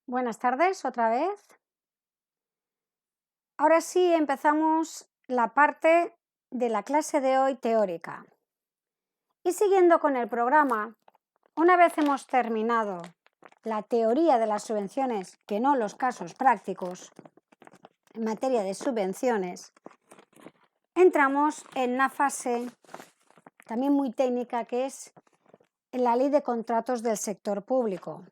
Buenas tardes, otra vez. Ahora sí empezamos la parte de la clase de hoy teórica. Y siguiendo con el programa, una vez hemos terminado la teoría de las subvenciones, que no los casos prácticos en materia de subvenciones, entramos en una fase también muy técnica que es la ley de contratos del sector público.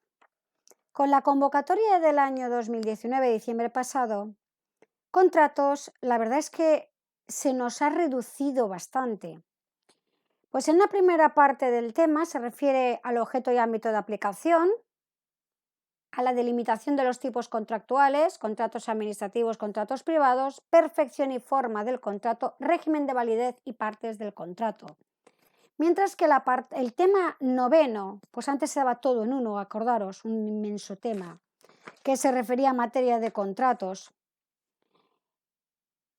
Con la convocatoria del año 2019, diciembre pasado, contratos, la verdad es que se nos ha reducido bastante. Pues en la primera parte del tema se refiere al objeto y ámbito de aplicación, a la delimitación de los tipos contractuales, contratos administrativos, contratos privados, perfección y forma del contrato, régimen de validez y partes del contrato. Mientras que el tema noveno, pues antes se daba todo en uno, acordaros, un inmenso tema, que se refería a materia de contratos.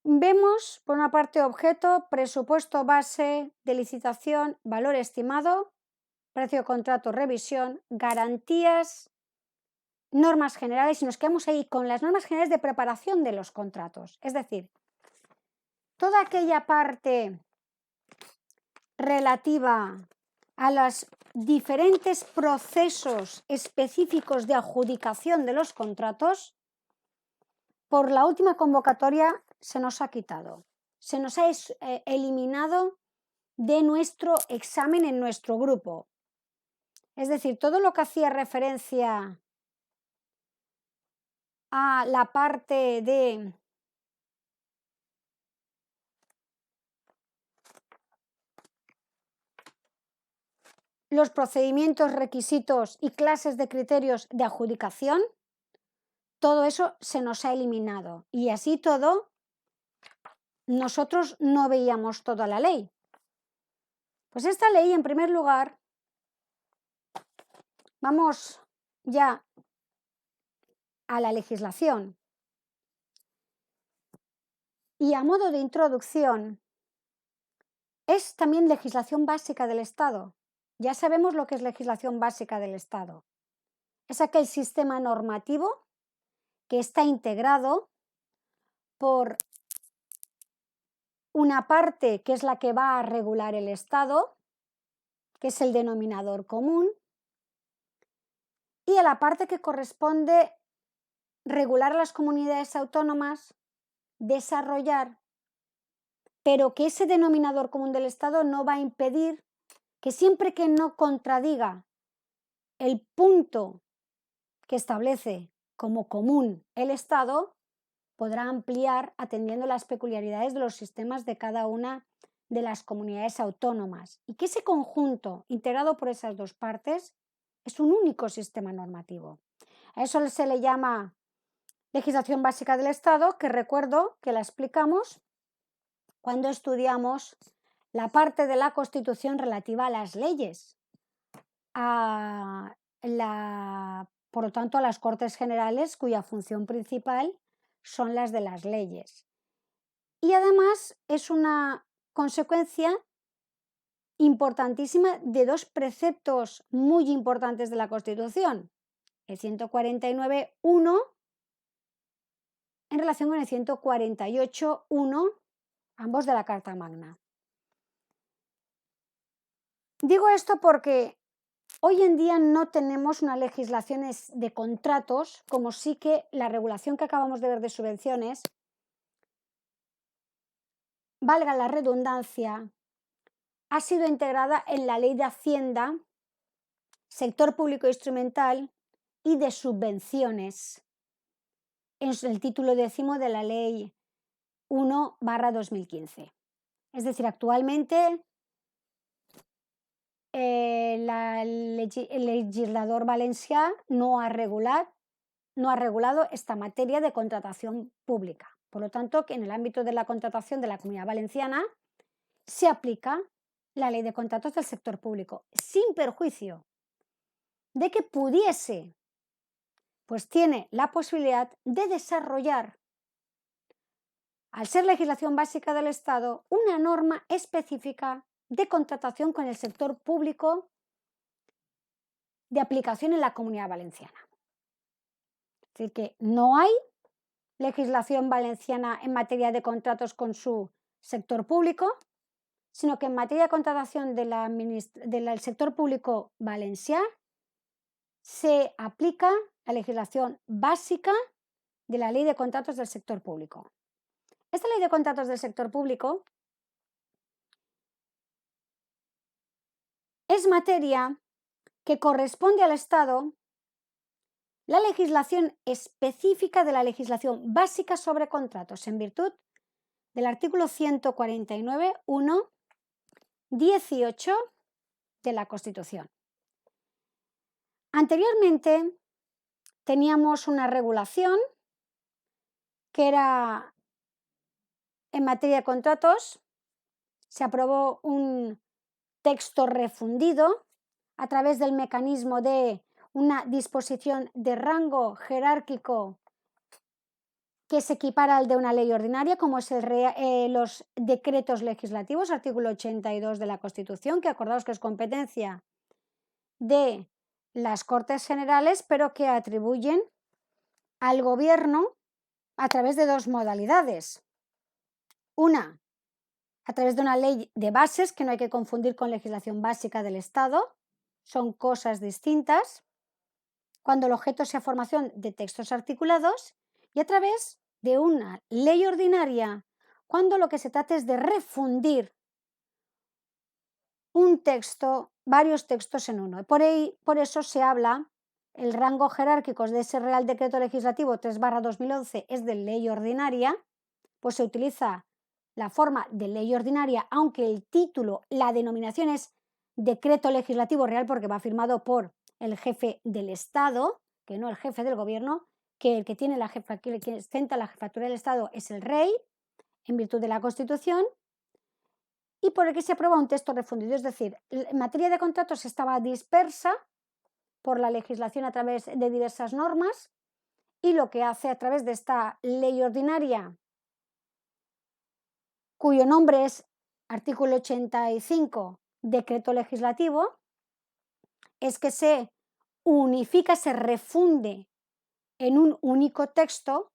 Vemos, por una parte, objeto, presupuesto base de licitación, valor estimado, precio de contrato, revisión, garantías, normas generales, y nos quedamos ahí con las normas generales de preparación de los contratos. Es decir, toda aquella parte relativa a los diferentes procesos específicos de adjudicación de los contratos, por la última convocatoria se nos ha quitado, se nos ha eliminado de nuestro examen en nuestro grupo. Es decir, todo lo que hacía referencia a la parte de los procedimientos, requisitos y clases de criterios de adjudicación, todo eso se nos ha eliminado. Y así todo, nosotros no veíamos toda la ley. Pues esta ley, en primer lugar, vamos ya a la legislación. Y a modo de introducción, es también legislación básica del Estado. Ya sabemos lo que es legislación básica del Estado. Es aquel sistema normativo que está integrado por una parte que es la que va a regular el Estado, que es el denominador común, y a la parte que corresponde regular a las comunidades autónomas, desarrollar, pero que ese denominador común del Estado no va a impedir que siempre que no contradiga el punto que establece como común el Estado, podrá ampliar atendiendo las peculiaridades de los sistemas de cada una de las comunidades autónomas, y que ese conjunto integrado por esas dos partes es un único sistema normativo. A eso se le llama legislación básica del Estado, que recuerdo que la explicamos cuando estudiamos la parte de la Constitución relativa a las leyes, por lo tanto, a las Cortes Generales, cuya función principal son las de las leyes. Y además es una consecuencia importantísima de dos preceptos muy importantes de la Constitución, el 149.1 en relación con el 148.1, ambos de la Carta Magna. Digo esto porque hoy en día no tenemos unas legislaciones de contratos, como sí que la regulación que acabamos de ver de subvenciones, valga la redundancia, ha sido integrada en la Ley de Hacienda, Sector Público Instrumental y de Subvenciones, en el título 10 de la Ley 1/2015. Es decir, actualmente el legislador valencià no ha regulado esta materia de contratación pública. Por lo tanto, que en el ámbito de la contratación de la Comunidad Valenciana se aplica la ley de contratos del sector público, sin perjuicio de que pudiese, pues tiene la posibilidad de desarrollar, al ser legislación básica del Estado, una norma específica de contratación con el sector público de aplicación en la Comunidad Valenciana. decir, que no hay legislación valenciana en materia de contratos con su sector público, sino que en materia de contratación del sector público valencià se aplica la legislación básica de la Ley de Contratos del Sector Público. Esta Ley de Contratos del Sector Público es materia que corresponde al Estado la legislación específica de la legislación básica sobre contratos en virtud del artículo 149, 1, 18 de la Constitución. Anteriormente teníamos una regulación que era en materia de contratos, se aprobó un texto refundido a través del mecanismo de una disposición de rango jerárquico que se equipara al de una ley ordinaria, como es los decretos legislativos, artículo 82 de la Constitución, que acordaos que es competencia de las Cortes Generales, pero que atribuyen al Gobierno a través de dos modalidades. Una, a través de una ley de bases, que no hay que confundir con legislación básica del Estado, son cosas distintas, cuando el objeto sea formación de textos articulados, y a través de una ley ordinaria, cuando lo que se trata es de refundir un texto, varios textos en uno. Por eso se habla, el rango jerárquico de ese Real Decreto Legislativo 3/2011 es de ley ordinaria, pues se utiliza la forma de ley ordinaria, aunque el título, la denominación es Decreto Legislativo Real, porque va firmado por el jefe del Estado, que no el jefe del Gobierno, que el que tiene que ostenta la jefatura del Estado es el rey, en virtud de la Constitución, y por el que se aprueba un texto refundido. Es decir, en materia de contratos estaba dispersa por la legislación a través de diversas normas, y lo que hace a través de esta ley ordinaria, cuyo nombre es artículo 85, decreto legislativo, es que se unifica, se refunde en un único texto,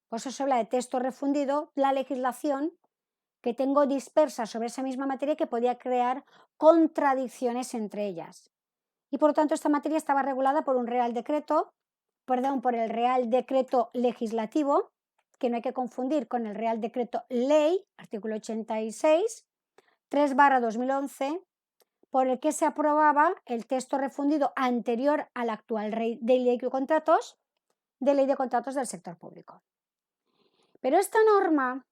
por eso se habla de texto refundido, la legislación que tengo dispersa sobre esa misma materia que podía crear contradicciones entre ellas. Y por lo tanto esta materia estaba regulada por un Real Decreto, por el Real Decreto Legislativo, que no hay que confundir con el Real Decreto Ley, artículo 86, 3/2011, por el que se aprobaba el texto refundido anterior al actual Ley de Contratos, de Ley de Contratos del Sector Público. Pero esta norma,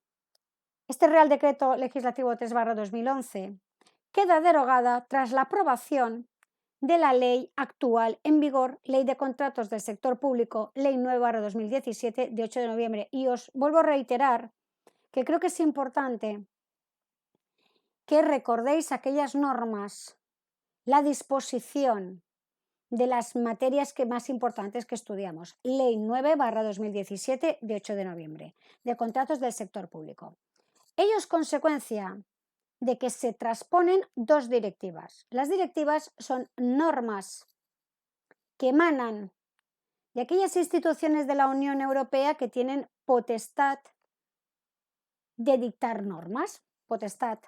este Real Decreto Legislativo 3/2011, queda derogada tras la aprobación de la ley actual en vigor, Ley de Contratos del Sector Público, Ley 9/2017, de 8 de noviembre. Y os vuelvo a reiterar que creo que es importante que recordéis aquellas normas, la disposición de las materias más importantes que estudiamos. Ley 9/2017, de 8 de noviembre, de contratos del sector público. Ello es consecuencia de que se transponen dos directivas. Las directivas son normas que emanan de aquellas instituciones de la Unión Europea que tienen potestad de dictar normas, potestad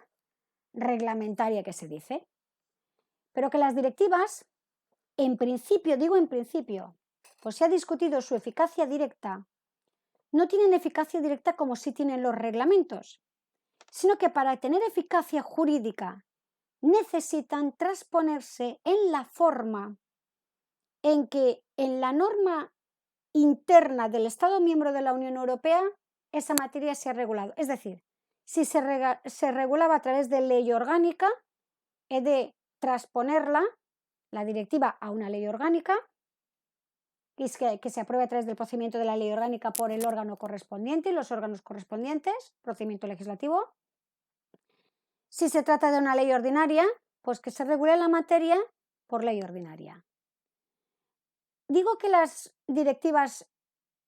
reglamentaria que se dice, pero que las directivas, en principio, digo en principio, pues se ha discutido su eficacia directa, no tienen eficacia directa como sí tienen los reglamentos, sino que para tener eficacia jurídica necesitan transponerse en la forma en que en la norma interna del Estado miembro de la Unión Europea esa materia se ha regulado. Es decir, si se regulaba a través de ley orgánica, he de transponerla, la directiva, a una ley orgánica, que se apruebe a través del procedimiento de la ley orgánica por el órgano correspondiente y los órganos correspondientes, procedimiento legislativo. Si se trata de una ley ordinaria, pues que se regule la materia por ley ordinaria. Digo que las directivas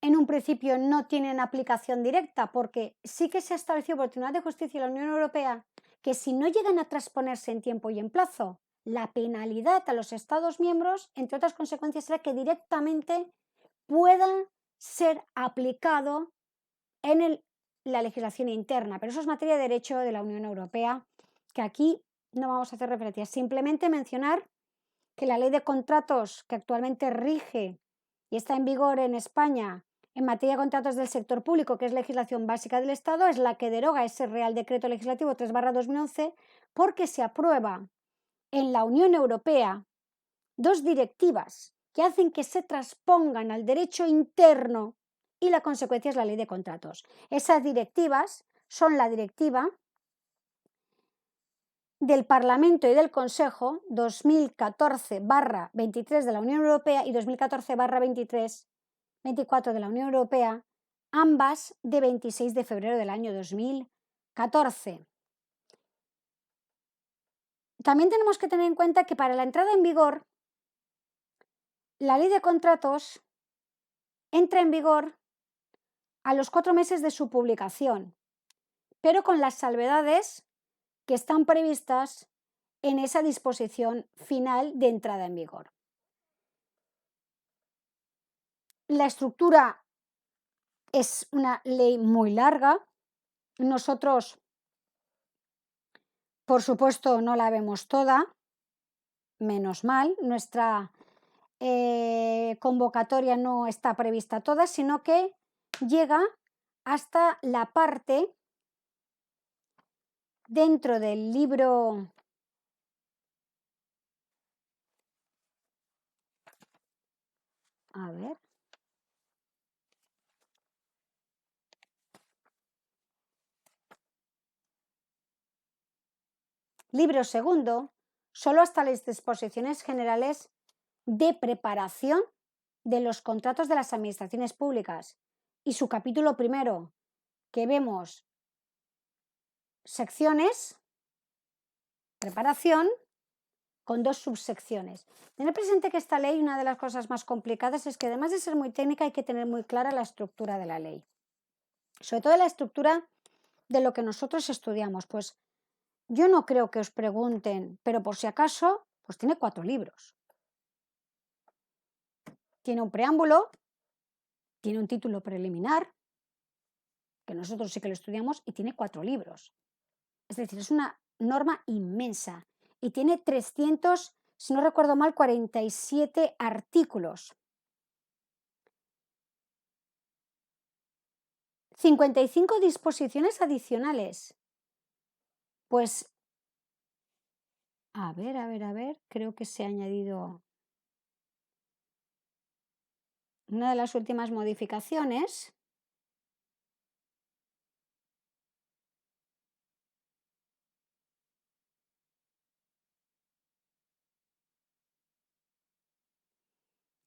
en un principio no tienen aplicación directa porque sí que se ha establecido por el Tribunal de Justicia de la Unión Europea que si no llegan a transponerse en tiempo y en plazo, la penalidad a los Estados miembros, entre otras consecuencias, será que directamente puedan ser aplicado en la legislación interna, pero eso es materia de derecho de la Unión Europea, que aquí no vamos a hacer referencia. Simplemente mencionar que la ley de contratos que actualmente rige y está en vigor en España en materia de contratos del sector público, que es legislación básica del Estado, es la que deroga ese Real Decreto Legislativo 3/2011, porque se aprueba en la Unión Europea 2 directivas que hacen que se transpongan al derecho interno y la consecuencia es la ley de contratos. Esas directivas son la directiva del Parlamento y del Consejo 2014/23 de la Unión Europea y 2014/24 de la Unión Europea, ambas de 26 de febrero del año 2014. También tenemos que tener en cuenta que para la entrada en vigor, la ley de contratos entra en vigor a los 4 meses de su publicación, pero con las salvedades que están previstas en esa disposición final de entrada en vigor. La estructura es una ley muy larga. Nosotros, por supuesto, no la vemos toda, menos mal. Nuestra convocatoria no está prevista toda, sino que llega hasta la parte dentro del libro. A ver. Libro segundo, solo hasta las disposiciones generales de preparación de los contratos de las administraciones públicas y su capítulo primero, que vemos secciones, preparación, con 2 subsecciones. Tener presente que esta ley, una de las cosas más complicadas es que además de ser muy técnica hay que tener muy clara la estructura de la ley. Sobre todo la estructura de lo que nosotros estudiamos. Pues yo no creo que os pregunten, pero por si acaso, pues tiene 4 libros. Tiene un preámbulo, tiene un título preliminar, que nosotros sí que lo estudiamos, y tiene 4 libros. Es decir, es una norma inmensa y tiene 300, si no recuerdo mal, 47 artículos. 55 disposiciones adicionales. Pues, a ver, creo que se ha añadido una de las últimas modificaciones.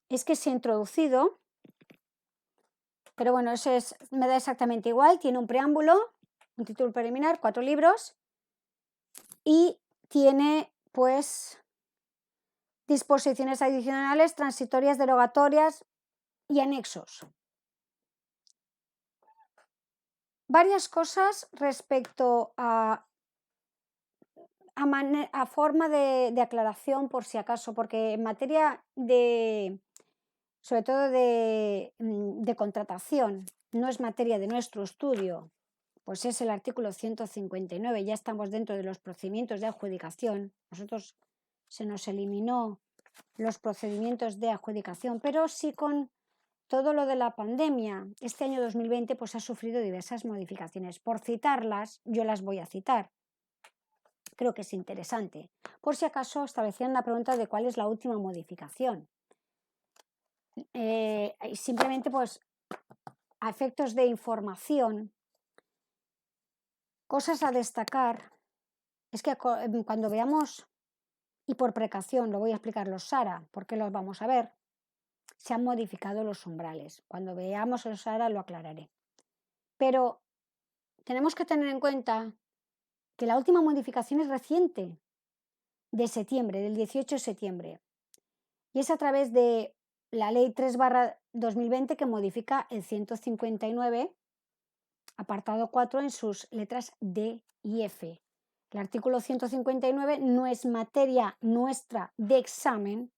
Es que se ha introducido, pero bueno, eso me da exactamente igual, tiene un preámbulo, un título preliminar, 4 libros y tiene pues disposiciones adicionales, transitorias, derogatorias y anexos. Varias cosas respecto a forma de aclaración por si acaso, porque en materia de, sobre todo de contratación, no es materia de nuestro estudio, pues es el artículo 159, ya estamos dentro de los procedimientos de adjudicación. Nosotros se nos eliminó los procedimientos de adjudicación, pero sí con todo lo de la pandemia, este año 2020 pues ha sufrido diversas modificaciones. Por citarlas, yo las voy a citar. Creo que es interesante. Por si acaso establecían la pregunta de cuál es la última modificación. Simplemente pues a efectos de información, cosas a destacar, es que cuando veamos, y por precaución lo voy a explicar los SARA, porque los vamos a ver, se han modificado los umbrales. Cuando veamos los SARA lo aclararé. Pero tenemos que tener en cuenta que la última modificación es reciente, de septiembre, del 18 de septiembre, y es a través de la Ley 3/2020 que modifica el 159, apartado 4, en sus letras D y F. El artículo 159 no es materia nuestra de examen,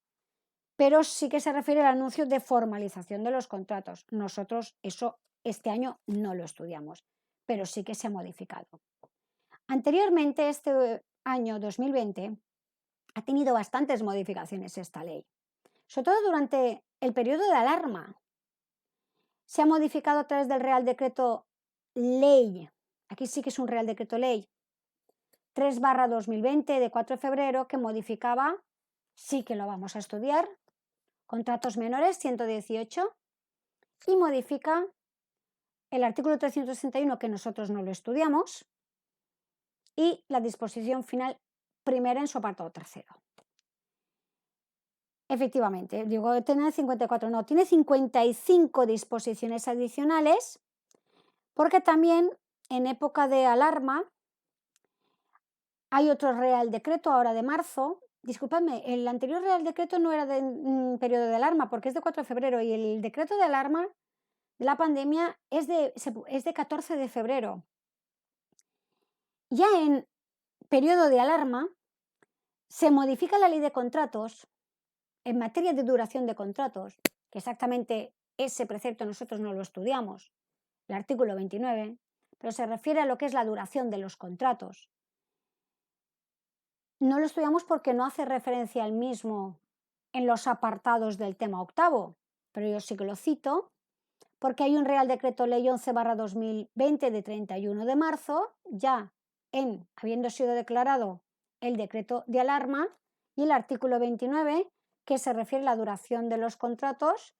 pero sí que se refiere al anuncio de formalización de los contratos. Nosotros eso este año no lo estudiamos, pero sí que se ha modificado. Anteriormente, este año 2020 ha tenido bastantes modificaciones esta ley, sobre todo durante el periodo de alarma. Se ha modificado a través del Real Decreto Ley, aquí sí que es un Real Decreto Ley, 3/2020 de 4 de febrero, que modificaba, sí que lo vamos a estudiar, contratos menores 118, y modifica el artículo 361, que nosotros no lo estudiamos, y la disposición final primera en su apartado tercero. Efectivamente, digo, tiene 54, no, tiene 55 disposiciones adicionales, porque también en época de alarma hay otro Real Decreto ahora de marzo. Disculpadme, el anterior Real Decreto no era de periodo de alarma, porque es de 4 de febrero, y el decreto de alarma de la pandemia es de 14 de febrero. Ya en periodo de alarma se modifica la ley de contratos en materia de duración de contratos, que exactamente ese precepto nosotros no lo estudiamos, el artículo 29, pero se refiere a lo que es la duración de los contratos. No lo estudiamos porque no hace referencia al mismo en los apartados del tema octavo, pero yo sí que lo cito, porque hay un Real Decreto Ley 11/2020 de 31 de marzo, ya habiendo sido declarado el decreto de alarma, y el artículo 29, que se refiere a la duración de los contratos,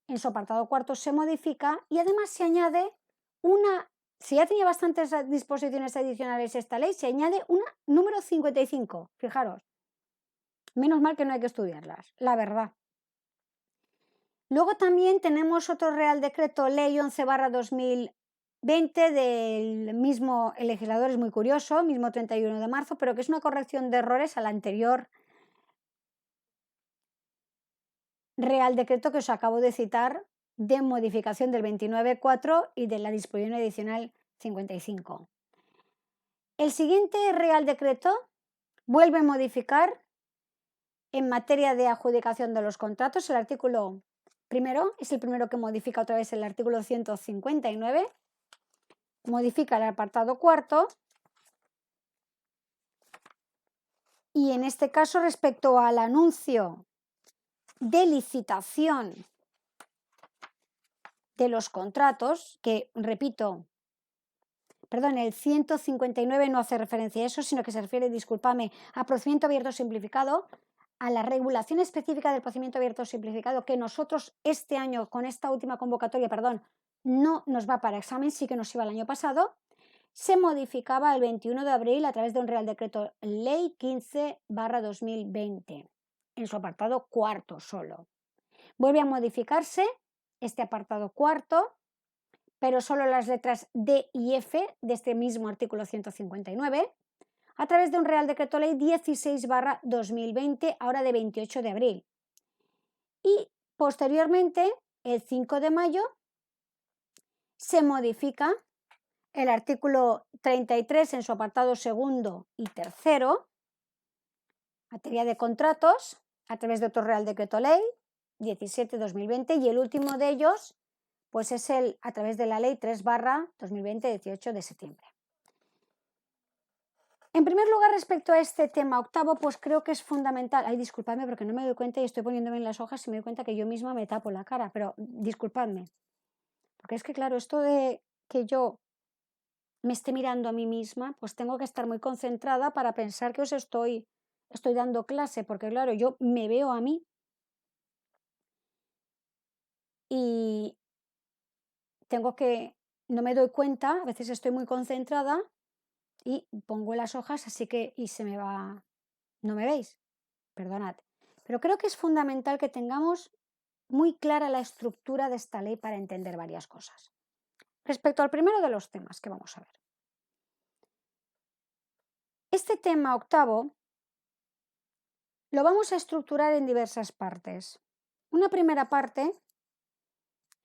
en su apartado cuarto se modifica, y además se añade si ya tenía bastantes disposiciones adicionales esta ley, se añade una número 55, fijaros. Menos mal que no hay que estudiarlas, la verdad. Luego también tenemos otro Real Decreto Ley 11/2020 del mismo, el legislador es muy curioso, mismo 31 de marzo, pero que es una corrección de errores al anterior Real Decreto que os acabo de citar, de modificación del 29.4 y de la disposición adicional 55. El siguiente Real Decreto vuelve a modificar en materia de adjudicación de los contratos. El artículo primero es el primero que modifica otra vez el artículo 159, modifica el apartado cuarto, y en este caso, respecto al anuncio de licitación de los contratos, que repito, perdón, el 159 no hace referencia a eso, sino que se refiere, discúlpame, a procedimiento abierto simplificado, a la regulación específica del procedimiento abierto simplificado, que nosotros este año, con esta última convocatoria, no nos va para examen, sí que nos iba el año pasado. Se modificaba el 21 de abril a través de un Real Decreto Ley 15/2020, en su apartado cuarto solo. Vuelve a modificarse este apartado cuarto, pero solo las letras D y F de este mismo artículo 159, a través de un Real Decreto Ley 16/2020, ahora de 28 de abril. Y posteriormente, el 5 de mayo, se modifica el artículo 33 en su apartado segundo y tercero, materia de contratos, a través de otro Real Decreto Ley 17/2020, y el último de ellos pues es a través de la Ley 3/2020, 18 de septiembre. En primer lugar, respecto a este tema octavo, pues creo que es fundamental. Ay, disculpadme porque no me doy cuenta y estoy poniéndome en las hojas y me doy cuenta que yo misma me tapo la cara, pero disculpadme. Porque es que, claro, esto de que yo me esté mirando a mí misma, pues tengo que estar muy concentrada para pensar que os estoy dando clase, porque, claro, yo me veo a mí y no me doy cuenta, a veces estoy muy concentrada y pongo las hojas, así que, y se me va, no me veis, perdonad. Pero creo que es fundamental que tengamos muy clara la estructura de esta ley para entender varias cosas. Respecto al primero de los temas que vamos a ver. Este tema octavo lo vamos a estructurar en diversas partes. Una primera parte,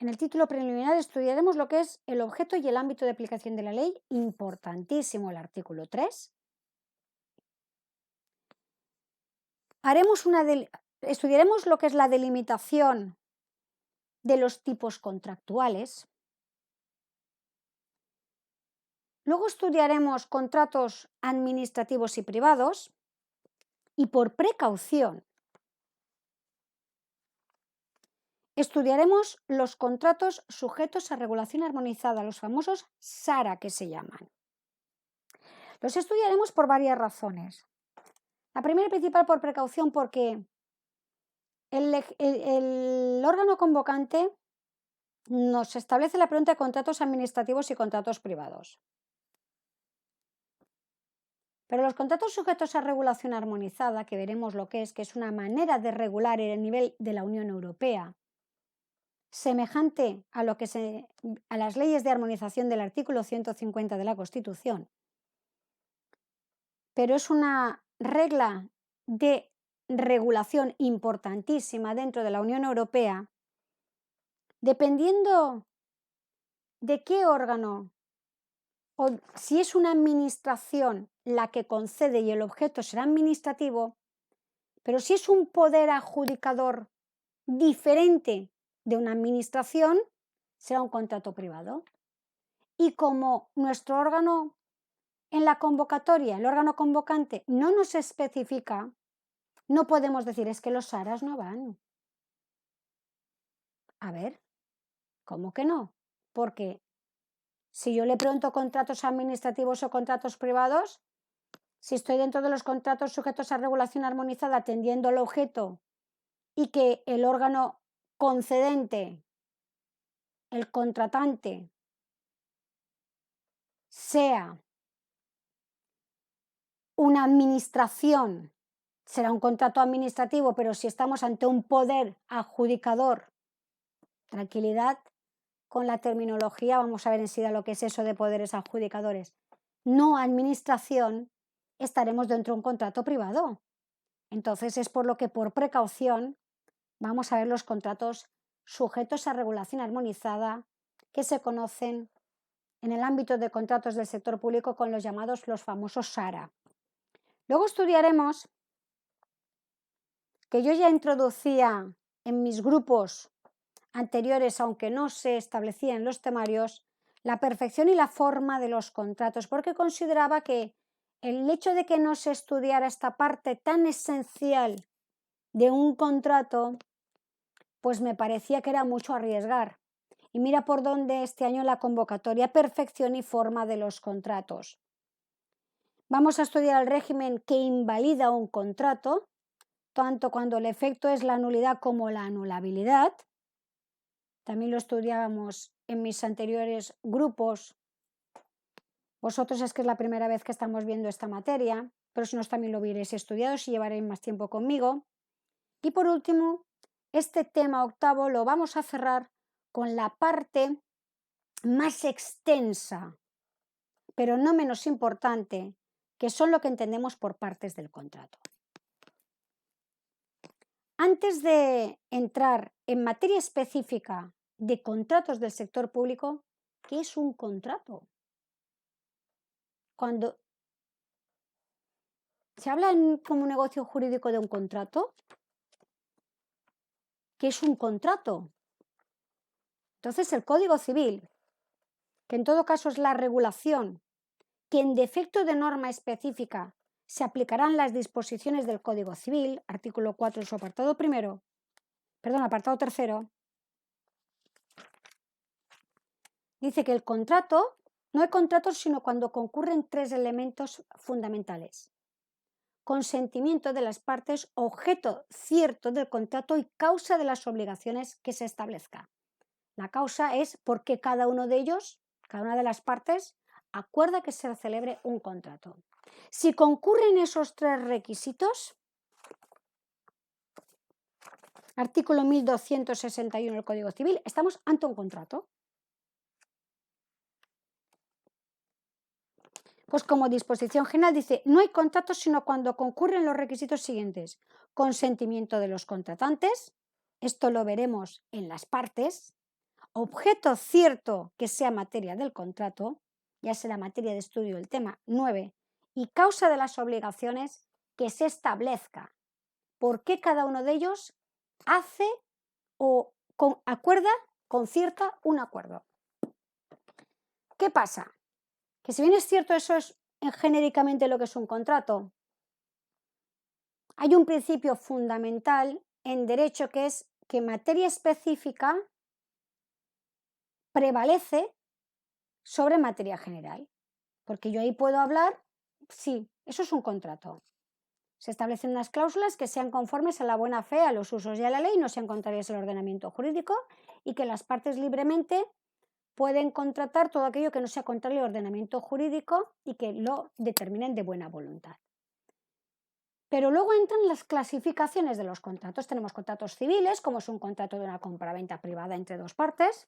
en el título preliminar estudiaremos lo que es el objeto y el ámbito de aplicación de la ley, importantísimo el artículo 3. Estudiaremos lo que es la delimitación de los tipos contractuales. Luego estudiaremos contratos administrativos y privados y, por precaución, estudiaremos los contratos sujetos a regulación armonizada, los famosos SARA que se llaman. Los estudiaremos por varias razones. La primera y principal por precaución, porque el órgano convocante nos establece la pregunta de contratos administrativos y contratos privados. Pero los contratos sujetos a regulación armonizada, que veremos lo que es una manera de regular el nivel de la Unión Europea, semejante a las leyes de armonización del artículo 150 de la Constitución, pero es una regla de regulación importantísima dentro de la Unión Europea, dependiendo de qué órgano o si es una administración la que concede y el objeto será administrativo, pero si es un poder adjudicador diferente de una administración, será un contrato privado. Y como nuestro órgano en la convocatoria, el órgano convocante, no nos especifica, no podemos decir es que los SARAs no van. A ver, ¿cómo que no? Porque si yo le pregunto contratos administrativos o contratos privados, si estoy dentro de los contratos sujetos a regulación armonizada atendiendo al objeto y que el órgano concedente, el contratante, sea una administración, será un contrato administrativo, pero si estamos ante un poder adjudicador, tranquilidad con la terminología, vamos a ver enseguida lo que es eso de poderes adjudicadores. No administración, estaremos dentro de un contrato privado. Entonces es por lo que, por precaución, vamos a ver los contratos sujetos a regulación armonizada que se conocen en el ámbito de contratos del sector público con los famosos SARA. Luego estudiaremos, que yo ya introducía en mis grupos anteriores, aunque no se establecía en los temarios, la perfección y la forma de los contratos, porque consideraba que el hecho de que no se estudiara esta parte tan esencial de un contrato, pues me parecía que era mucho arriesgar. Y mira por dónde este año la convocatoria perfección y forma de los contratos. Vamos a estudiar el régimen que invalida un contrato, tanto cuando el efecto es la nulidad como la anulabilidad. También lo estudiábamos en mis anteriores grupos. Vosotros es que es la primera vez que estamos viendo esta materia, pero si no también lo hubierais estudiado si llevaréis más tiempo conmigo. Y por último, este tema octavo lo vamos a cerrar con la parte más extensa, pero no menos importante, que son lo que entendemos por partes del contrato. Antes de entrar en materia específica de contratos del sector público, ¿qué es un contrato? Cuando se habla como un negocio jurídico de un contrato, ¿qué es un contrato? Entonces, el Código Civil, que en todo caso es la regulación, que en defecto de norma específica se aplicarán las disposiciones del Código Civil, artículo 4 su apartado tercero, dice que el contrato, no hay contratos sino cuando concurren tres elementos fundamentales: consentimiento de las partes, objeto cierto del contrato y causa de las obligaciones que se establezca. La causa es porque cada uno de ellos, cada una de las partes, acuerda que se celebre un contrato. Si concurren esos tres requisitos, artículo 1261 del Código Civil, estamos ante un contrato. Pues como disposición general dice, no hay contratos sino cuando concurren los requisitos siguientes: consentimiento de los contratantes, esto lo veremos en las partes; objeto cierto que sea materia del contrato, ya será materia de estudio del tema 9, y causa de las obligaciones que se establezca. por qué cada uno de ellos hace o acuerda, concierta un acuerdo. ¿Qué pasa? Que si bien es cierto eso es genéricamente lo que es un contrato, hay un principio fundamental en derecho que es que materia específica prevalece sobre materia general. Porque yo ahí puedo hablar, sí, eso es un contrato. Se establecen unas cláusulas que sean conformes a la buena fe, a los usos y a la ley, no sean contrarias al ordenamiento jurídico y que las partes libremente pueden contratar todo aquello que no sea contrario al ordenamiento jurídico y que lo determinen de buena voluntad. Pero luego entran las clasificaciones de los contratos. Tenemos contratos civiles, como es un contrato de una compraventa privada entre dos partes.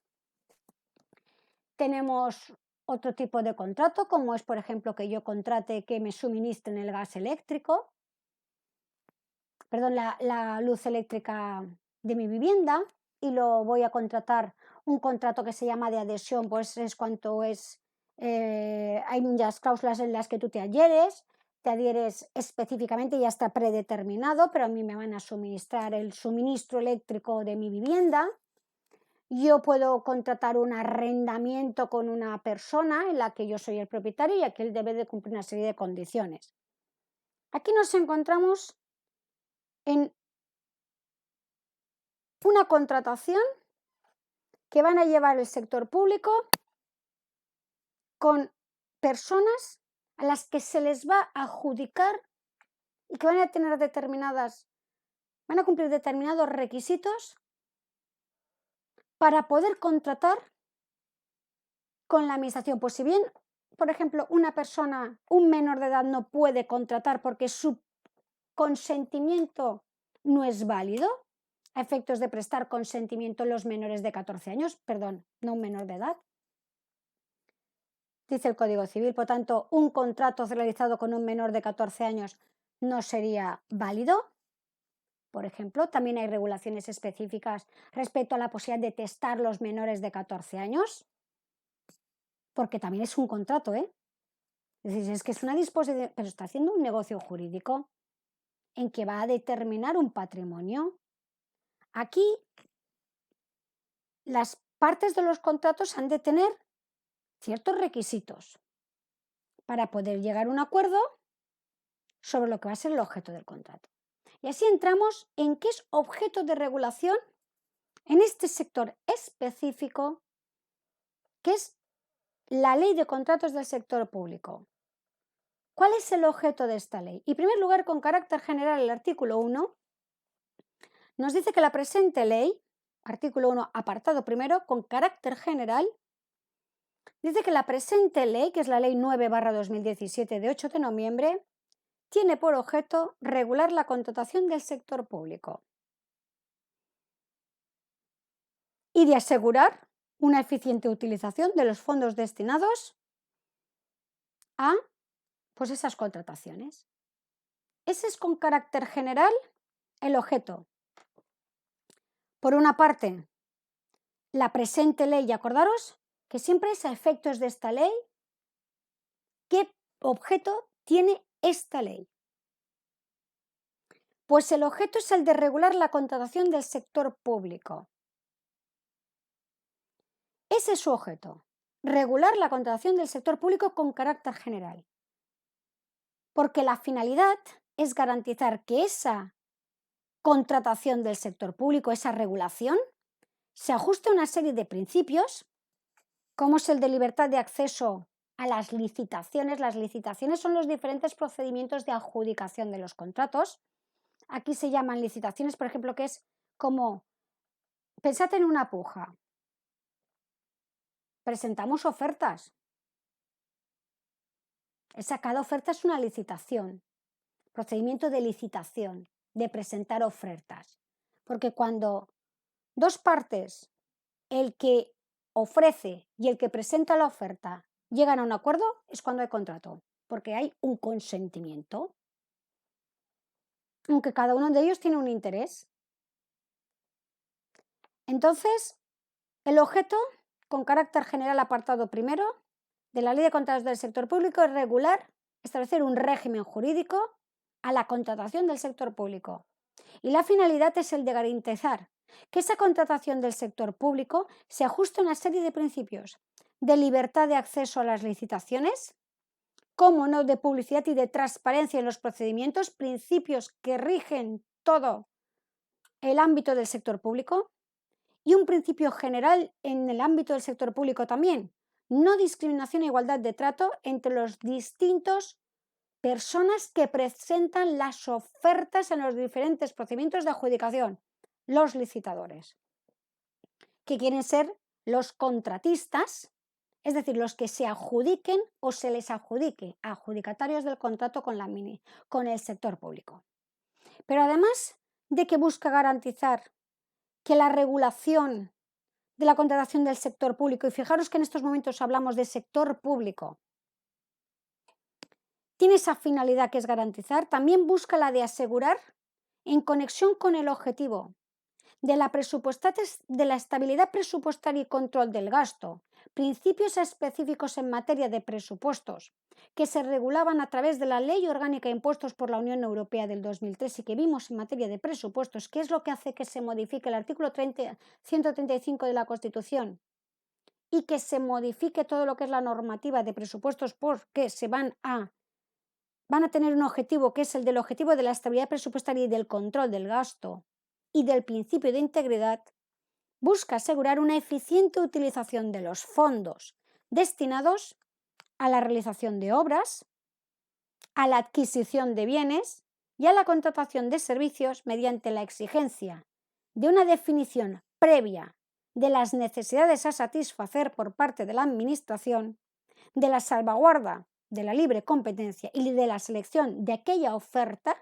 Tenemos otro tipo de contrato, como es, por ejemplo, que yo contrate que me suministren el gas eléctrico, perdón, la luz eléctrica de mi vivienda, y lo voy a contratar un contrato que se llama de adhesión, pues es cuanto es, hay muchas cláusulas en las que tú te adhieres específicamente, ya está predeterminado, pero a mí me van a suministrar el suministro eléctrico de mi vivienda. Yo puedo contratar un arrendamiento con una persona en la que yo soy el propietario y aquel debe de cumplir una serie de condiciones. Aquí nos encontramos en una contratación que van a llevar el sector público con personas a las que se les va a adjudicar y que van a tener van a cumplir determinados requisitos para poder contratar con la administración. Pues si bien, por ejemplo, una persona, un menor de edad no puede contratar porque su consentimiento no es válido, a efectos de prestar consentimiento los menores de 14 años, perdón, no un menor de edad, dice el Código Civil. Por tanto, un contrato realizado con un menor de 14 años no sería válido. Por ejemplo, también hay regulaciones específicas respecto a la posibilidad de testar los menores de 14 años, porque también es un contrato, ¿eh? Es decir, es que es una disposición, pero está haciendo un negocio jurídico en que va a determinar un patrimonio. Aquí, las partes de los contratos han de tener ciertos requisitos para poder llegar a un acuerdo sobre lo que va a ser el objeto del contrato. Y así entramos en qué es objeto de regulación en este sector específico, que es la Ley de Contratos del Sector Público. ¿Cuál es el objeto de esta ley? En primer lugar, con carácter general, el artículo 1 nos dice que la presente ley, artículo 1, apartado primero, con carácter general, dice que la presente ley, que es la Ley 9/2017 de 8 de noviembre, tiene por objeto regular la contratación del sector público y de asegurar una eficiente utilización de los fondos destinados a pues esas contrataciones. Ese es con carácter general el objeto. Por una parte, la presente ley, y acordaros que siempre es a efectos de esta ley, ¿qué objeto tiene esta ley? Pues el objeto es el de regular la contratación del sector público. Ese es su objeto, regular la contratación del sector público con carácter general. Porque la finalidad es garantizar que esa contratación del sector público, esa regulación, se ajuste a una serie de principios, como es el de libertad de acceso a las licitaciones. Las licitaciones son los diferentes procedimientos de adjudicación de los contratos. Aquí se llaman licitaciones, por ejemplo, que es como, pensad en una puja. Presentamos ofertas. Cada oferta es una licitación, procedimiento de licitación, de presentar ofertas. Porque cuando dos partes, el que ofrece y el que presenta la oferta, llegan a un acuerdo, es cuando hay contrato, porque hay un consentimiento, aunque cada uno de ellos tiene un interés. Entonces, el objeto, con carácter general apartado primero, de la Ley de Contratos del Sector Público es regular, establecer un régimen jurídico a la contratación del sector público. Y la finalidad es el de garantizar que esa contratación del sector público se ajuste a una serie de principios de libertad de acceso a las licitaciones, como no, de publicidad y de transparencia en los procedimientos, principios que rigen todo el ámbito del sector público, y un principio general en el ámbito del sector público también: no discriminación e igualdad de trato entre los distintos personas que presentan las ofertas en los diferentes procedimientos de adjudicación, los licitadores, que quieren ser los contratistas, es decir, los que se adjudiquen o se les adjudique, adjudicatarios del contrato con el sector público. Pero además de que busca garantizar que la regulación de la contratación del sector público, y fijaros que en estos momentos hablamos de sector público, tiene esa finalidad que es garantizar, también busca la de asegurar, en conexión con el objetivo de la estabilidad presupuestaria y control del gasto, principios específicos en materia de presupuestos que se regulaban a través de la Ley Orgánica impuestos por la Unión Europea del 2003 y que vimos en materia de presupuestos, que es lo que hace que se modifique el artículo 135 de la Constitución y que se modifique todo lo que es la normativa de presupuestos, porque van a tener un objetivo que es el del objetivo de la estabilidad presupuestaria y del control del gasto y del principio de integridad. Busca asegurar una eficiente utilización de los fondos destinados a la realización de obras, a la adquisición de bienes y a la contratación de servicios mediante la exigencia de una definición previa de las necesidades a satisfacer por parte de la Administración, de la salvaguarda de la libre competencia y de la selección de aquella oferta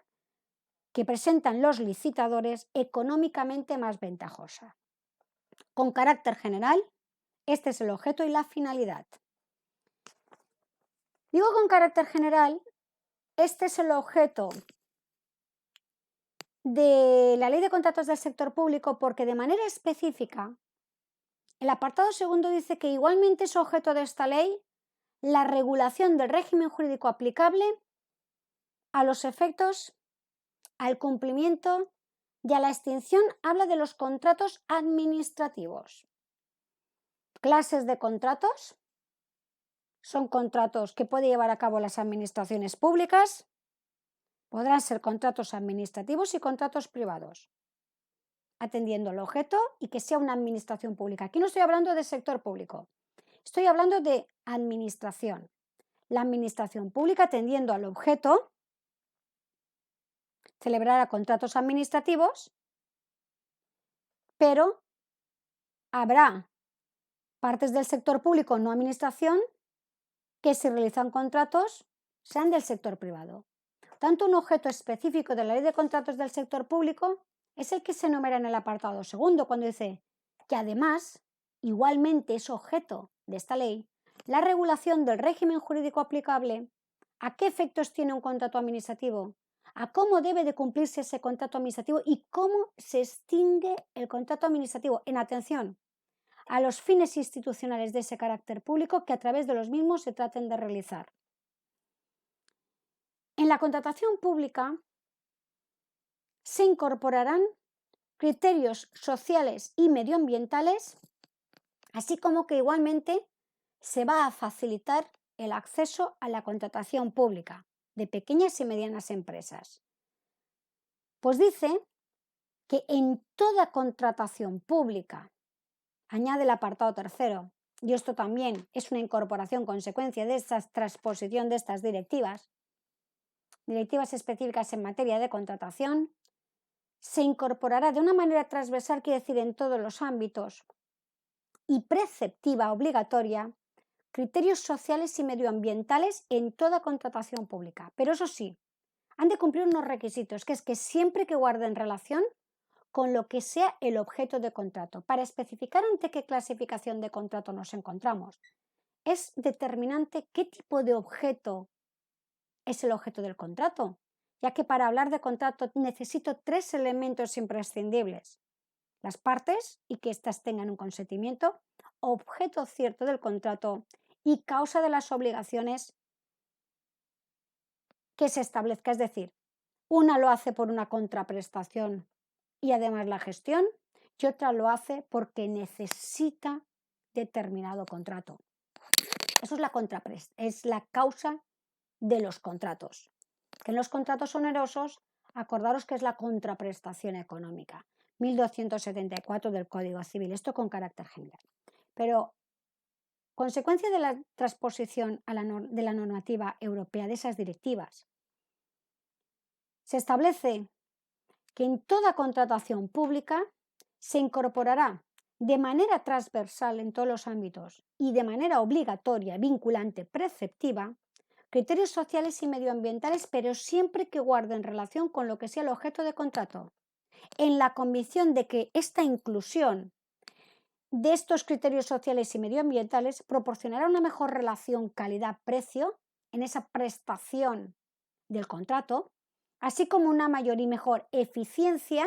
que presentan los licitadores económicamente más ventajosa. Con carácter general, este es el objeto y la finalidad. Digo con carácter general, este es el objeto de la Ley de Contratos del Sector Público porque de manera específica el apartado segundo dice que igualmente es objeto de esta ley la regulación del régimen jurídico aplicable a los efectos, al cumplimiento y a la extinción. Habla de los contratos administrativos. Clases de contratos. Son contratos que puede llevar a cabo las administraciones públicas. Podrán ser contratos administrativos y contratos privados, atendiendo al objeto y que sea una administración pública. Aquí no estoy hablando de sector público, estoy hablando de administración. La administración pública, atendiendo al objeto, celebrará contratos administrativos, pero habrá partes del sector público, no administración, que si realizan contratos sean del sector privado. Tanto un objeto específico de la Ley de Contratos del Sector Público es el que se enumera en el apartado segundo, cuando dice que además, igualmente es objeto de esta ley, la regulación del régimen jurídico aplicable, a qué efectos tiene un contrato administrativo, a cómo debe de cumplirse ese contrato administrativo y cómo se extingue el contrato administrativo, en atención a los fines institucionales de ese carácter público que a través de los mismos se traten de realizar. En la contratación pública se incorporarán criterios sociales y medioambientales, así como que igualmente se va a facilitar el acceso a la contratación pública de pequeñas y medianas empresas. Pues dice que en toda contratación pública, añade el apartado tercero, y esto también es una incorporación consecuencia de esta transposición de estas directivas específicas en materia de contratación, se incorporará de una manera transversal, quiere decir en todos los ámbitos, y preceptiva obligatoria, criterios sociales y medioambientales en toda contratación pública. Pero eso sí, han de cumplir unos requisitos, que es que siempre que guarden relación con lo que sea el objeto de contrato. Para especificar ante qué clasificación de contrato nos encontramos, es determinante qué tipo de objeto es el objeto del contrato, ya que para hablar de contrato necesito tres elementos imprescindibles: las partes y que éstas tengan un consentimiento, objeto cierto del contrato y causa de las obligaciones que se establezca, es decir, Una lo hace por una contraprestación y además la gestión, y otra lo hace porque necesita determinado contrato. Eso es la causa de los contratos. Que en los contratos onerosos, acordaros que es la contraprestación económica, 1274 del Código Civil, esto con carácter general. Pero, consecuencia de la transposición de la normativa europea, de esas directivas, se establece que en toda contratación pública se incorporará de manera transversal en todos los ámbitos y de manera obligatoria, vinculante, preceptiva, criterios sociales y medioambientales, pero siempre que guarden relación con lo que sea el objeto de contrato, en la convicción de que esta inclusión de estos criterios sociales y medioambientales proporcionará una mejor relación calidad-precio en esa prestación del contrato, así como una mayor y mejor eficiencia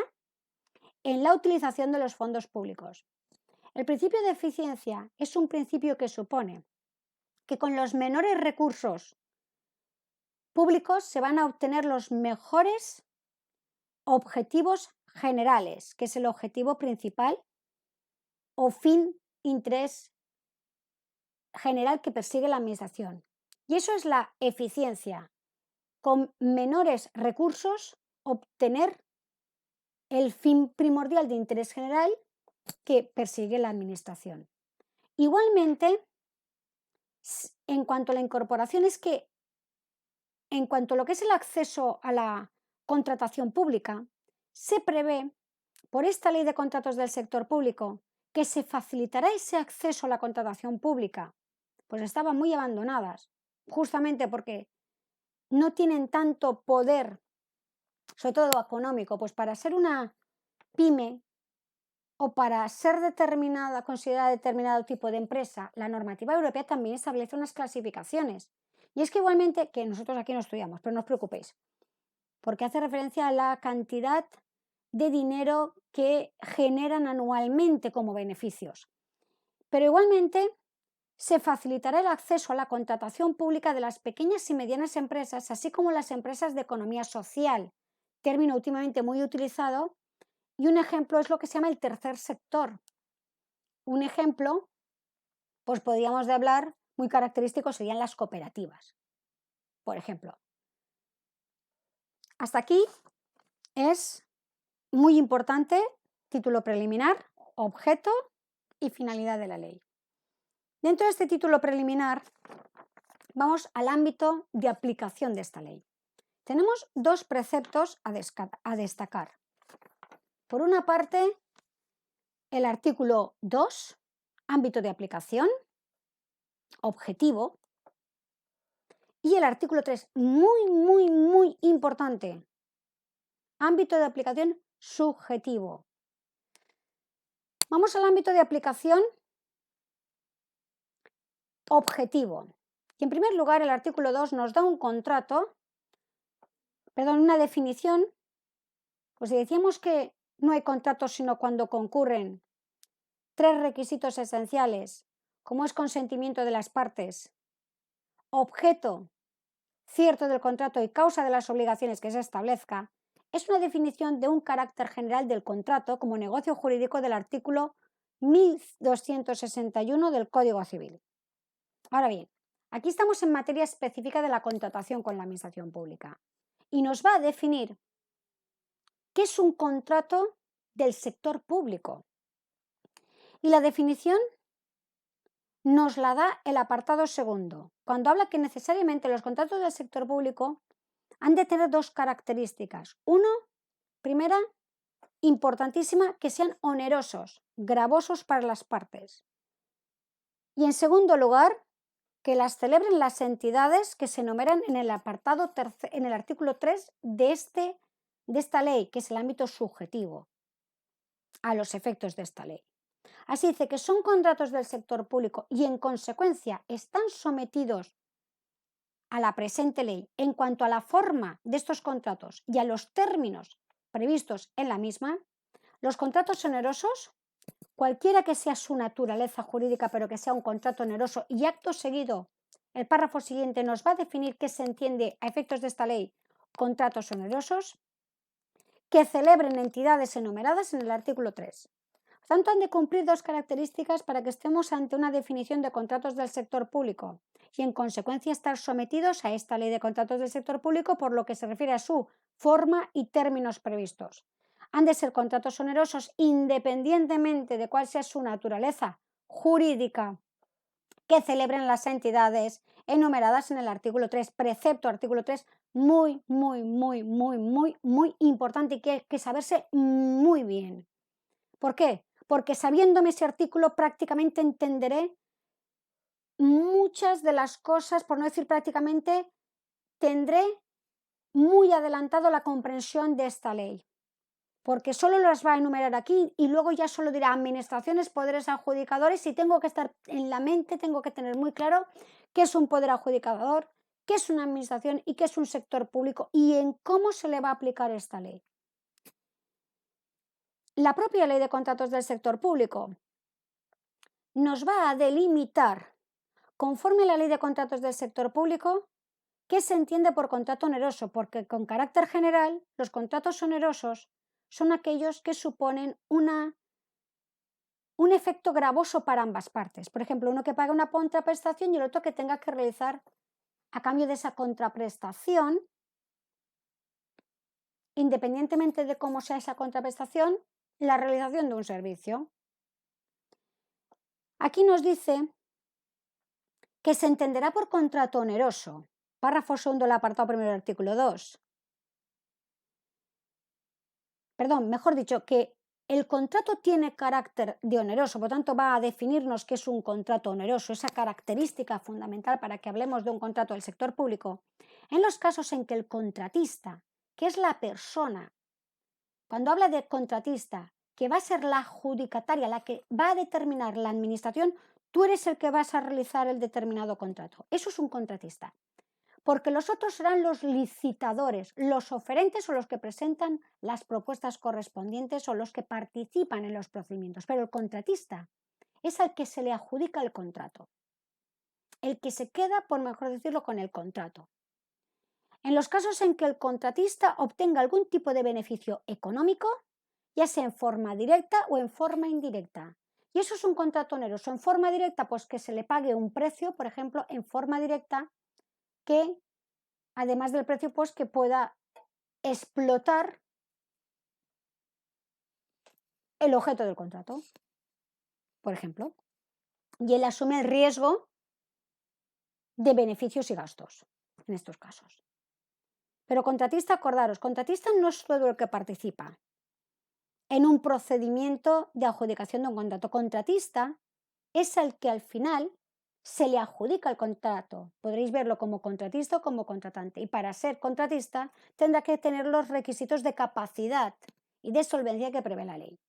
en la utilización de los fondos públicos. El principio de eficiencia es un principio que supone que con los menores recursos públicos se van a obtener los mejores objetivos generales, que es el objetivo principal o fin, interés general que persigue la administración. Y eso es la eficiencia. Con menores recursos obtener el fin primordial de interés general que persigue la administración. Igualmente, en cuanto a la incorporación, es que en cuanto a lo que es el acceso a la contratación pública, se prevé por esta ley de contratos del sector público que se facilitará ese acceso a la contratación pública, pues estaban muy abandonadas, justamente porque no tienen tanto poder, sobre todo económico, pues para ser una pyme o para ser considerada determinado tipo de empresa, la normativa europea también establece unas clasificaciones. Y es que igualmente, que nosotros aquí no estudiamos, pero no os preocupéis, porque hace referencia a la cantidad de dinero que generan anualmente como beneficios. Pero igualmente se facilitará el acceso a la contratación pública de las pequeñas y medianas empresas, así como las empresas de economía social, término últimamente muy utilizado, y un ejemplo es lo que se llama el tercer sector. Un ejemplo, pues podríamos de hablar, muy característico, serían las cooperativas, por ejemplo. Hasta aquí es muy importante, título preliminar, objeto y finalidad de la ley. Dentro de este título preliminar vamos al ámbito de aplicación de esta ley. Tenemos dos preceptos a destacar. Por una parte, el artículo 2, ámbito de aplicación, objetivo, y el artículo 3, muy importante, ámbito de aplicación subjetivo. Vamos al ámbito de aplicación objetivo. Y en primer lugar, el artículo 2 nos da una definición, pues si decíamos que no hay contratos sino cuando concurren tres requisitos esenciales, como es consentimiento de las partes, objeto cierto del contrato y causa de las obligaciones que se establezca, es una definición de un carácter general del contrato como negocio jurídico del artículo 1261 del Código Civil. Ahora bien, aquí estamos en materia específica de la contratación con la administración pública y nos va a definir qué es un contrato del sector público. Y la definición nos la da el apartado segundo, cuando habla que necesariamente los contratos del sector público han de tener dos características. Primera, importantísima, que sean onerosos, gravosos para las partes. Y en segundo lugar, que las celebren las entidades que se enumeran en el artículo 3 de esta ley, que es el ámbito subjetivo a los efectos de esta ley. Así dice que son contratos del sector público y en consecuencia están sometidos a la presente ley en cuanto a la forma de estos contratos y a los términos previstos en la misma. Los contratos onerosos, cualquiera que sea su naturaleza jurídica, pero que sea un contrato oneroso, y acto seguido, el párrafo siguiente nos va a definir qué se entiende a efectos de esta ley contratos onerosos que celebren entidades enumeradas en el artículo 3. Por tanto, han de cumplir dos características para que estemos ante una definición de contratos del sector público y, en consecuencia, estar sometidos a esta ley de contratos del sector público por lo que se refiere a su forma y términos previstos. Han de ser contratos onerosos independientemente de cuál sea su naturaleza jurídica que celebren las entidades enumeradas en el artículo 3, precepto artículo 3, muy importante y que hay que saberse muy bien. ¿Por qué? Porque sabiéndome ese artículo prácticamente entenderé muchas de las cosas, por no decir prácticamente, tendré muy adelantado la comprensión de esta ley, porque solo las va a enumerar aquí y luego ya solo dirá administraciones, poderes adjudicadores, y tengo que estar en la mente, tengo que tener muy claro qué es un poder adjudicador, qué es una administración y qué es un sector público y en cómo se le va a aplicar esta ley. La propia ley de contratos del sector público nos va a delimitar, conforme a la ley de contratos del sector público, qué se entiende por contrato oneroso, porque con carácter general los contratos onerosos son aquellos que suponen un efecto gravoso para ambas partes. Por ejemplo, uno que paga una contraprestación y el otro que tenga que realizar a cambio de esa contraprestación, independientemente de cómo sea esa contraprestación, la realización de un servicio. Aquí nos dice que se entenderá por contrato oneroso, párrafo segundo del apartado primero del artículo 2. Perdón, mejor dicho, que el contrato tiene carácter de oneroso, por tanto va a definirnos qué es un contrato oneroso, esa característica fundamental para que hablemos de un contrato del sector público, en los casos en que el contratista, que es la persona, cuando habla de contratista, que va a ser la adjudicataria, la que va a determinar la administración, tú eres el que vas a realizar el determinado contrato. Eso es un contratista. Porque los otros serán los licitadores, los oferentes o los que presentan las propuestas correspondientes o los que participan en los procedimientos. Pero el contratista es al que se le adjudica el contrato, el que se queda, por mejor decirlo, con el contrato. En los casos en que el contratista obtenga algún tipo de beneficio económico, ya sea en forma directa o en forma indirecta. Y eso es un contrato oneroso. En forma directa, pues que se le pague un precio, por ejemplo, en forma directa, que además del precio, pues que pueda explotar el objeto del contrato, por ejemplo, y él asume el riesgo de beneficios y gastos en estos casos. Pero contratista, acordaros, contratista no es todo el que participa en un procedimiento de adjudicación de un contrato. Contratista es el que al final se le adjudica el contrato. Podréis verlo como contratista o como contratante. Y para ser contratista tendrá que tener los requisitos de capacidad y de solvencia que prevé la ley.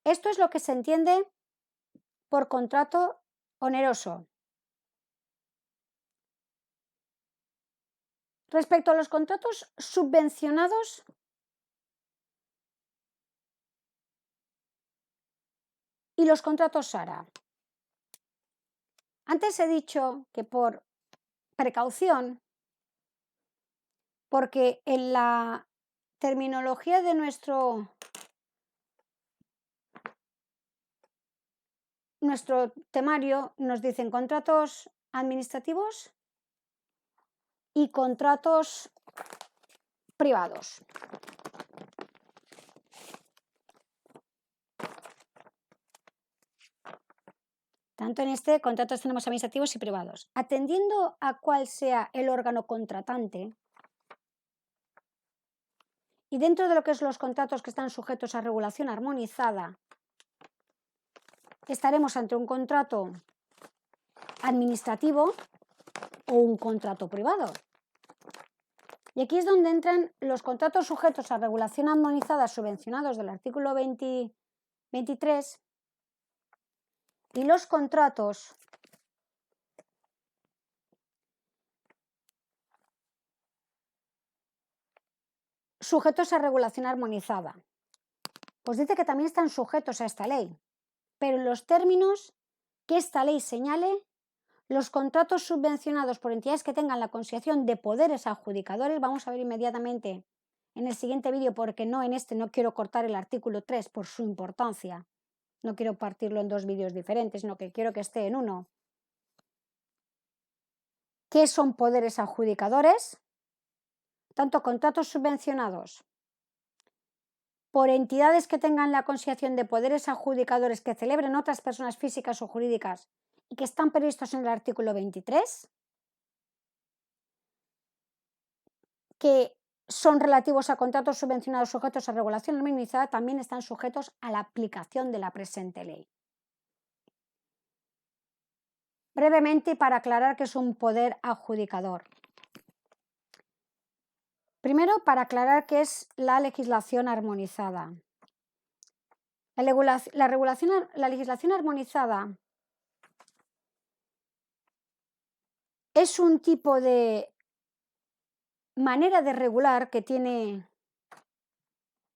Esto es lo que se entiende por contrato oneroso. Respecto a los contratos subvencionados, y los contratos SARA. Antes he dicho que por precaución, porque en la terminología de nuestro temario nos dicen contratos administrativos y contratos privados. Tanto en este contratos tenemos administrativos y privados. Atendiendo a cuál sea el órgano contratante y dentro de lo que es los contratos que están sujetos a regulación armonizada, estaremos ante un contrato administrativo o un contrato privado. Y aquí es donde entran los contratos sujetos a regulación armonizada subvencionados del artículo 23 y los contratos sujetos a regulación armonizada. Pues dice que también están sujetos a esta ley, pero en los términos que esta ley señale, Los contratos subvencionados por entidades que tengan la consideración de poderes adjudicadores, vamos a ver inmediatamente en el siguiente vídeo, porque no en este, no quiero cortar el artículo 3 por su importancia. No quiero partirlo en dos vídeos diferentes, sino que quiero que esté en uno. ¿Qué son poderes adjudicadores? Tanto contratos subvencionados por entidades que tengan la consideración de poderes adjudicadores que celebren otras personas físicas o jurídicas y que están previstos en el artículo 23, que son relativos a contratos subvencionados sujetos a regulación armonizada, también están sujetos a la aplicación de la presente ley. Brevemente, para aclarar qué es un poder adjudicador. Primero, para aclarar qué es la legislación armonizada. La legislación armonizada es un tipo de manera de regular que tiene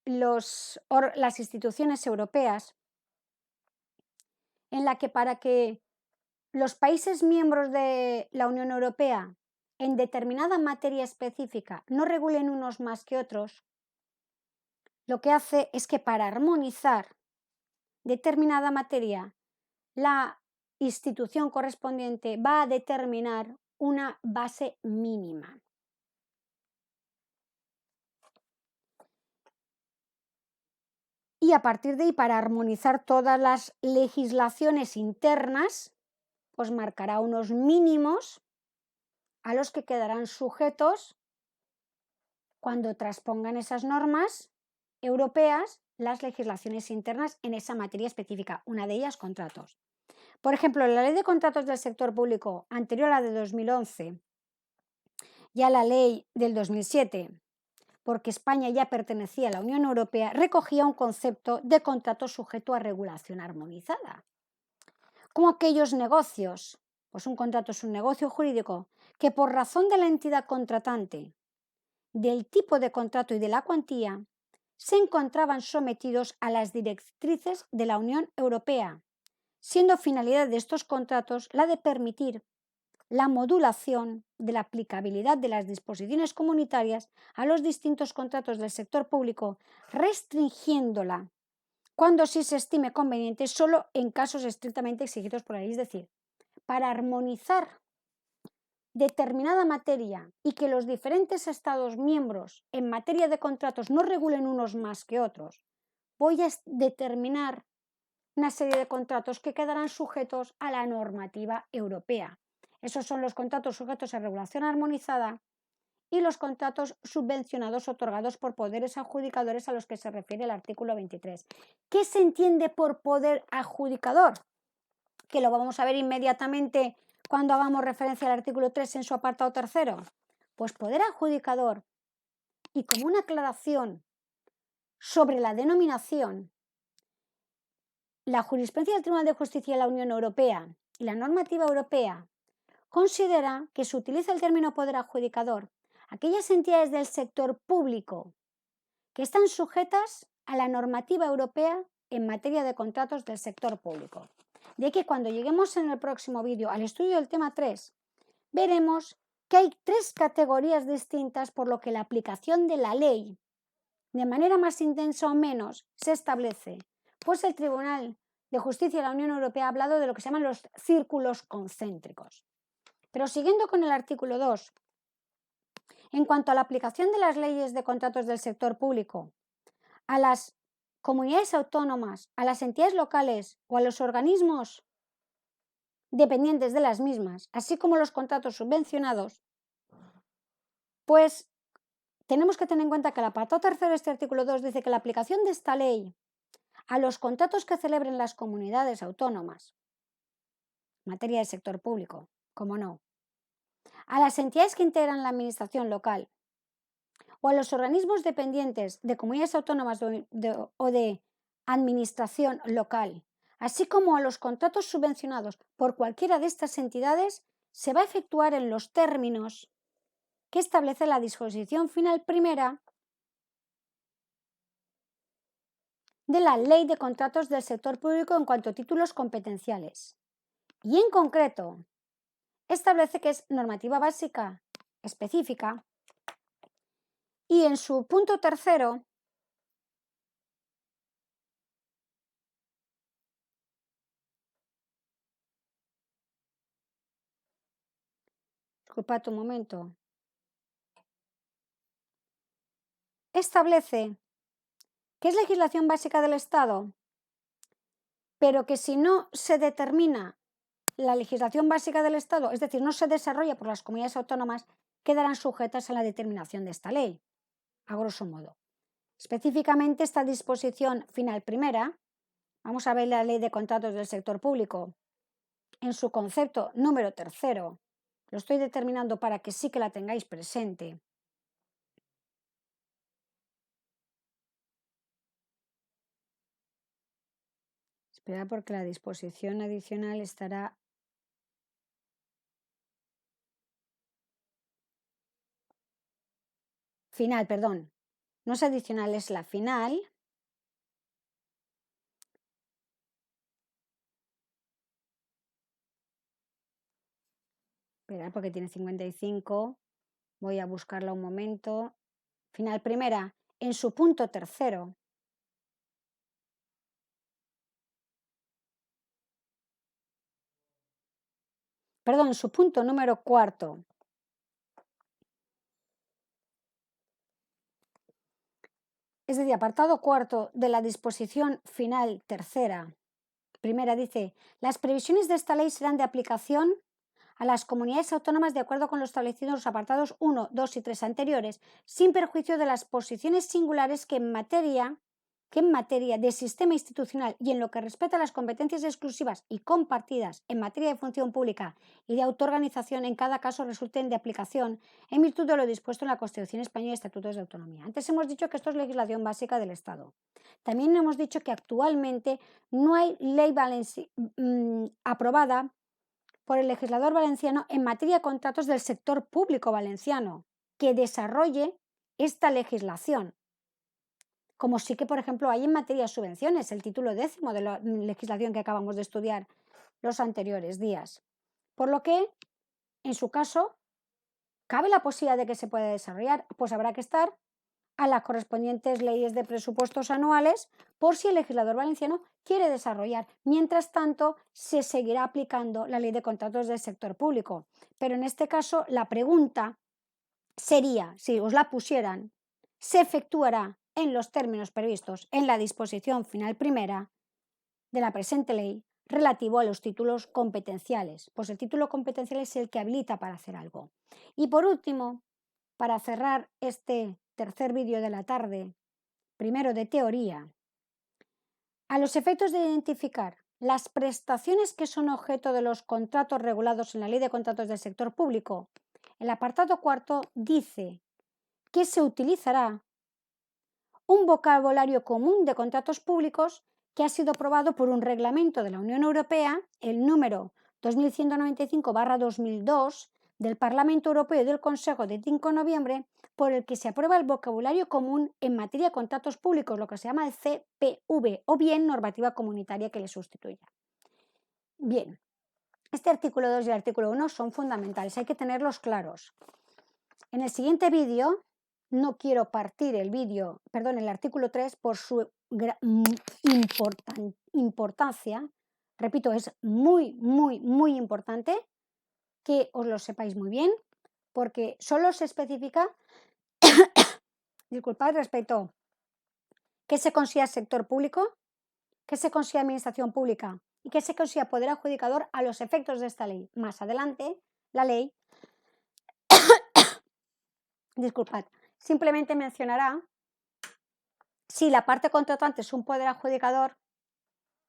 las instituciones europeas, en la que para que los países miembros de la Unión Europea en determinada materia específica no regulen unos más que otros, lo que hace es que para armonizar determinada materia, la institución correspondiente va a determinar una base mínima. Y a partir de ahí, para armonizar todas las legislaciones internas, pues marcará unos mínimos a los que quedarán sujetos cuando transpongan esas normas europeas las legislaciones internas en esa materia específica, una de ellas contratos. Por ejemplo, la ley de contratos del sector público anterior a la de 2011 y a la ley del 2007, porque España ya pertenecía a la Unión Europea, recogía un concepto de contrato sujeto a regulación armonizada, como aquellos negocios, pues un contrato es un negocio jurídico que por razón de la entidad contratante, del tipo de contrato y de la cuantía, se encontraban sometidos a las directrices de la Unión Europea, siendo finalidad de estos contratos la de permitir la modulación de la aplicabilidad de las disposiciones comunitarias a los distintos contratos del sector público, restringiéndola cuando sí se estime conveniente solo en casos estrictamente exigidos por la ley. Es decir, para armonizar determinada materia y que los diferentes Estados miembros en materia de contratos no regulen unos más que otros, voy a determinar una serie de contratos que quedarán sujetos a la normativa europea. Esos son los contratos sujetos a regulación armonizada y los contratos subvencionados otorgados por poderes adjudicadores a los que se refiere el artículo 23. ¿Qué se entiende por poder adjudicador? Que lo vamos a ver inmediatamente cuando hagamos referencia al artículo 3 en su apartado tercero. Pues poder adjudicador, y como una aclaración sobre la denominación, la jurisprudencia del Tribunal de Justicia de la Unión Europea y la normativa europea considera que se utiliza el término poder adjudicador aquellas entidades del sector público que están sujetas a la normativa europea en materia de contratos del sector público. De que cuando lleguemos en el próximo vídeo al estudio del tema 3, veremos que hay tres categorías distintas por lo que la aplicación de la ley, de manera más intensa o menos, se establece. Pues el Tribunal de Justicia de la Unión Europea ha hablado de lo que se llaman los círculos concéntricos. Pero siguiendo con el artículo 2, en cuanto a la aplicación de las leyes de contratos del sector público a las comunidades autónomas, a las entidades locales o a los organismos dependientes de las mismas, así como los contratos subvencionados, pues tenemos que tener en cuenta que el apartado tercero de este artículo 2 dice que la aplicación de esta ley a los contratos que celebren las comunidades autónomas, en materia del sector público, como no, a las entidades que integran la administración local o a los organismos dependientes de comunidades autónomas o de administración local, así como a los contratos subvencionados por cualquiera de estas entidades, se va a efectuar en los términos que establece la disposición final primera de la Ley de Contratos del Sector Público en cuanto a títulos competenciales. Y en concreto, establece que es normativa básica específica y en su punto tercero disculpad un momento, establece que es legislación básica del Estado, pero que si no se determina la legislación básica del Estado, es decir, no se desarrolla por las comunidades autónomas, quedarán sujetas a la determinación de esta ley, a grosso modo. Específicamente, esta disposición final primera, vamos a ver la Ley de Contratos del Sector Público, en su concepto número tercero, lo estoy determinando para que sí que la tengáis presente. Espera porque la disposición adicional estará... Final, perdón. No es adicional, es la final. Espera porque tiene 55. Voy a buscarla un momento. Final primera, en su punto tercero. Perdón, en su punto número cuarto. Es decir, apartado cuarto de la disposición final tercera. Primera dice, las previsiones de esta ley serán de aplicación a las comunidades autónomas de acuerdo con lo establecido en los apartados 1, 2 y 3 anteriores, sin perjuicio de las posiciones singulares que en materia de sistema institucional y en lo que respecta a las competencias exclusivas y compartidas en materia de función pública y de autoorganización en cada caso resulten de aplicación en virtud de lo dispuesto en la Constitución Española y Estatutos de Autonomía. Antes hemos dicho que esto es legislación básica del Estado. También hemos dicho que actualmente no hay ley aprobada por el legislador valenciano en materia de contratos del sector público valenciano que desarrolle esta legislación. Como sí que, por ejemplo, hay en materia de subvenciones, el título 10º de la legislación que acabamos de estudiar los anteriores días. Por lo que, en su caso, ¿cabe la posibilidad de que se pueda desarrollar? Pues habrá que estar a las correspondientes leyes de presupuestos anuales por si el legislador valenciano quiere desarrollar. Mientras tanto, se seguirá aplicando la ley de contratos del sector público. Pero en este caso, la pregunta sería, si os la pusieran, ¿se efectuará en los términos previstos en la disposición final primera de la presente ley relativo a los títulos competenciales? Pues el título competencial es el que habilita para hacer algo. Y por último, para cerrar este tercer vídeo de la tarde, primero de teoría, a los efectos de identificar las prestaciones que son objeto de los contratos regulados en la Ley de Contratos del Sector Público, el apartado cuarto dice que se utilizará un vocabulario común de contratos públicos que ha sido aprobado por un reglamento de la Unión Europea, el número 2195/2002 del Parlamento Europeo y del Consejo de 5 de noviembre, por el que se aprueba el vocabulario común en materia de contratos públicos, lo que se llama el CPV, o bien normativa comunitaria que le sustituya. Bien, este artículo 2 y el artículo 1 son fundamentales, hay que tenerlos claros. En el siguiente vídeo, no quiero partir el artículo 3 por su importancia. Repito, es muy, muy, muy importante que os lo sepáis muy bien, porque solo se especifica, disculpad, respecto a qué se considera sector público, qué se considera administración pública y qué se considera poder adjudicador a los efectos de esta ley. Más adelante, la ley, disculpad, simplemente mencionará si la parte contratante es un poder adjudicador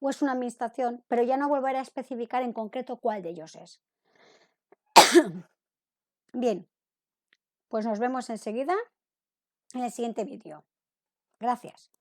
o es una administración, pero ya no volverá a especificar en concreto cuál de ellos es. Bien, pues nos vemos enseguida en el siguiente vídeo. Gracias.